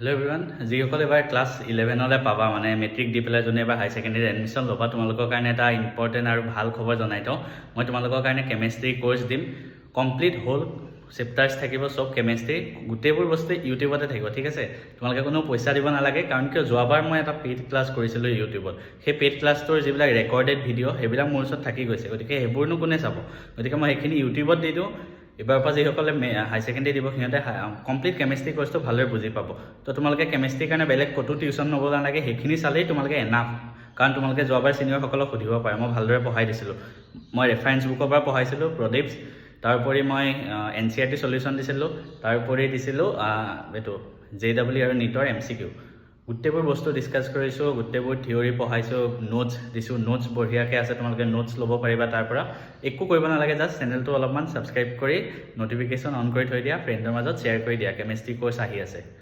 Hello' everyone, যিসকলে এবাৰ class 11লৈ পাবা মানে মেট্ৰিক দি পেলাই যোনে এবাৰ হায়াৰ ছেকেণ্ডেৰী এডমিশ্যন ল'বা, তোমালোকৰ কাৰণে এটা ইম্পৰ্টেণ্ট আৰু ভাল খবৰ জনাই দিওঁ। মই তোমালোকৰ কাৰণে কেমেষ্ট্ৰি কোৰ্চ দিম। কমপ্লিট হ'ল চেপ্টাৰ্ছ থাকিব, চব কেমেষ্ট্ৰি, গোটেইবোৰ বস্তু ইউটিউবতে থাকিব, ঠিক আছে। তোমালোকে কোনো পইচা দিব নালাগে, কাৰণ কিয় যোৱাবাৰ মই এটা পেইড ক্লাছ কৰিছিলোঁ ইউটিউবত। সেই পেইড ক্লাছটোৰ যিবিলাক ৰেকৰ্ডেড ভিডিঅ' সেইবিলাক মোৰ ওচৰত থাকি গৈছে, গতিকে সেইবোৰনো কোনে চাব। গতিকে মই সেইখিনি ইউটিউবত দি দিওঁ। এবাৰ পৰা যিসকলে হায়াৰ ছেকেণ্ডেৰী দিব সিহঁতে কমপ্লিট কেমেষ্ট্ৰি কোৰ্চটো ভালদৰে বুজি পাব। তো তোমালোকে কেমেষ্ট্ৰিৰ কাৰণে বেলেগ ক'তো টিউশ্যন ল'ব নালাগে, সেইখিনি চালেই তোমালোকে এনাফ। কাৰণ তোমালোকে যোৱাবাৰ ছিনিয়ৰসকলক সুধিব পাৰে, মই ভালদৰে পঢ়াই দিছিলোঁ। মই ৰেফাৰেঞ্চ বুকৰ পৰা পঢ়াইছিলোঁ, প্ৰদীপছ। তাৰোপৰি মই NCERT চলিউশ্যন দিছিলোঁ, তাৰোপৰি দিছিলোঁ এইটো JEE আৰু নীটৰ MCQ। গোটেইবোৰ বস্তু ডিছকাছ কৰিছোঁ, গোটেইবোৰ থিয়ৰী পঢ়াইছোঁ, নোটছ দিছোঁ, নোটছ বঢ়িয়াকৈ আছে, তোমালোকে নোটছ ল'ব পাৰিবা তাৰ পৰা। একো কৰিব নালাগে, জাষ্ট চেনেলটো অলপমান ছাবস্ক্ৰাইব কৰি ন'টিফিকেশ্যন অন কৰি থৈ দিয়া, ফ্ৰেণ্ডৰ মাজত শ্বেয়াৰ কৰি দিয়া, কেমেষ্ট্ৰি কোৰ্চ আহি আছে।